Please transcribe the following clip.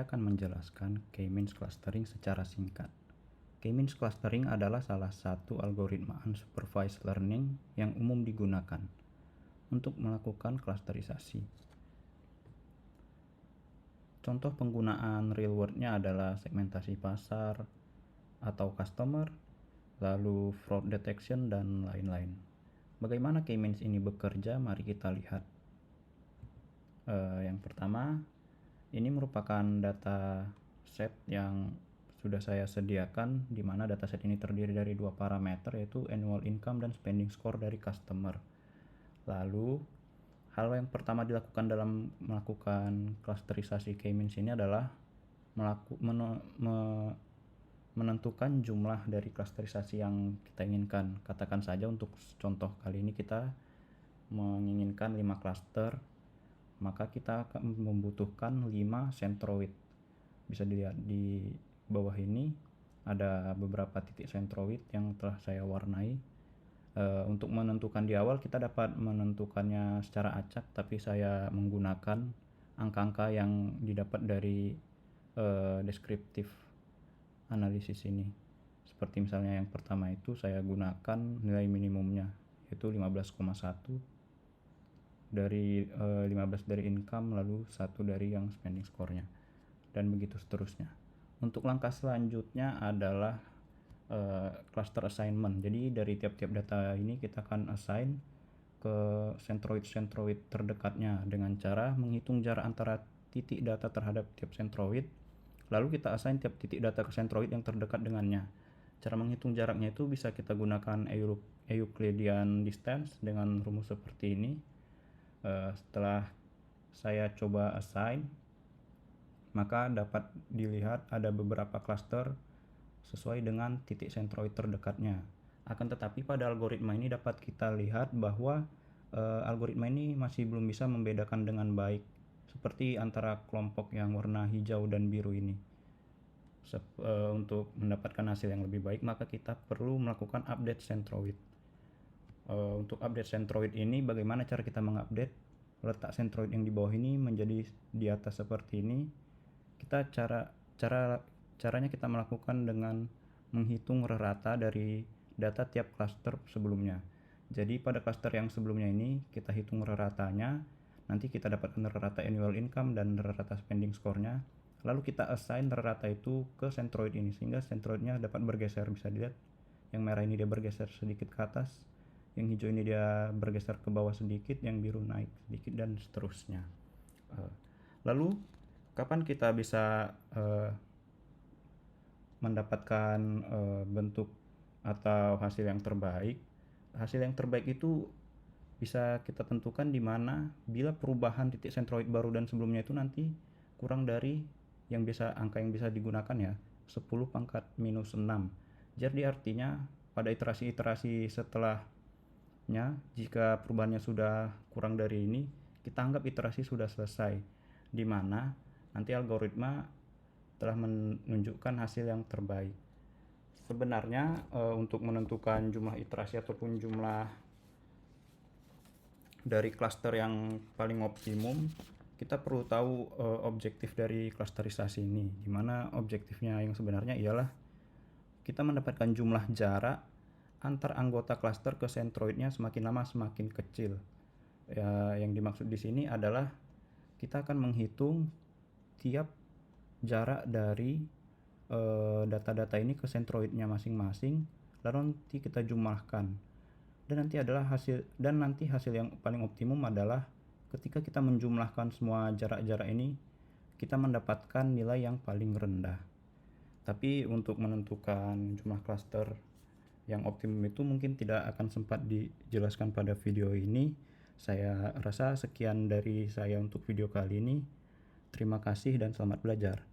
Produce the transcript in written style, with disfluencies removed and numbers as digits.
akan menjelaskan K-means clustering secara singkat. K-means clustering adalah salah satu algoritma unsupervised learning yang umum digunakan untuk melakukan klasterisasi. Contoh penggunaan real world-nya adalah segmentasi pasar atau customer, lalu fraud detection, dan lain-lain. Bagaimana K-means ini bekerja? Mari kita lihat. Yang pertama, ini merupakan data set yang sudah saya sediakan, di mana dataset ini terdiri dari dua parameter, yaitu annual income dan spending score dari customer. Lalu, hal yang pertama dilakukan dalam melakukan klasterisasi K-means ini adalah menentukan jumlah dari klasterisasi yang kita inginkan. Katakan saja untuk contoh kali ini kita menginginkan 5 klaster, maka kita akan membutuhkan 5 centroid. Bisa dilihat di bawah ini ada beberapa titik centroid yang telah saya warnai. Untuk menentukan di awal kita dapat menentukannya secara acak, tapi saya menggunakan angka-angka yang didapat dari deskriptif analisis ini. Seperti misalnya yang pertama itu saya gunakan nilai minimumnya, yaitu 15,1 dari 15 dari income, lalu 1 dari yang spending score-nya, dan begitu seterusnya. Untuk langkah selanjutnya adalah cluster assignment. Jadi dari tiap-tiap data ini kita akan assign ke centroid terdekatnya dengan cara menghitung jarak antara titik data terhadap tiap centroid, lalu kita assign tiap titik data ke centroid yang terdekat dengannya. Cara menghitung jaraknya itu bisa kita gunakan Euclidean distance dengan rumus seperti ini. Setelah saya coba assign, maka dapat dilihat ada beberapa cluster sesuai dengan titik centroid terdekatnya. Akan tetapi pada algoritma ini dapat kita lihat bahwa algoritma ini masih belum bisa membedakan dengan baik seperti antara kelompok yang warna hijau dan biru ini. Untuk mendapatkan hasil yang lebih baik, maka kita perlu melakukan update centroid. Untuk update centroid ini, bagaimana cara kita mengupdate? Letak centroid yang di bawah ini menjadi di atas seperti ini. Caranya kita melakukan dengan menghitung rata dari data tiap cluster sebelumnya. Jadi pada cluster yang sebelumnya ini kita hitung ratanya, nanti kita dapatkan rata annual income dan rata spending score-nya. Lalu kita assign rata itu ke centroid ini sehingga centroidnya dapat bergeser. Bisa dilihat yang merah ini dia bergeser sedikit ke atas, yang hijau ini dia bergeser ke bawah sedikit, yang biru naik sedikit, dan seterusnya. Lalu kapan kita bisa mendapatkan bentuk atau hasil yang terbaik? Hasil yang terbaik itu bisa kita tentukan di mana bila perubahan titik centroid baru dan sebelumnya itu nanti kurang dari angka yang bisa digunakan, ya, 10 pangkat minus 6. Jadi artinya pada iterasi-iterasi setelahnya, jika perubahannya sudah kurang dari ini, kita anggap iterasi sudah selesai, di mana nanti algoritma telah menunjukkan hasil yang terbaik. Sebenarnya untuk menentukan jumlah iterasi ataupun jumlah dari cluster yang paling optimum, kita perlu tahu objektif dari klasterisasi ini, di mana objektifnya yang sebenarnya ialah kita mendapatkan jumlah jarak antar anggota cluster ke centroidnya semakin lama semakin kecil. Ya, yang dimaksud di sini adalah kita akan menghitung tiap jarak dari data-data ini ke centroidnya masing-masing, lalu nanti kita jumlahkan, dan nanti hasil yang paling optimum adalah ketika kita menjumlahkan semua jarak-jarak ini, kita mendapatkan nilai yang paling rendah. Tapi untuk menentukan jumlah cluster yang optimum itu mungkin tidak akan sempat dijelaskan pada video ini. Saya rasa sekian dari saya untuk video kali ini. Terima kasih dan selamat belajar.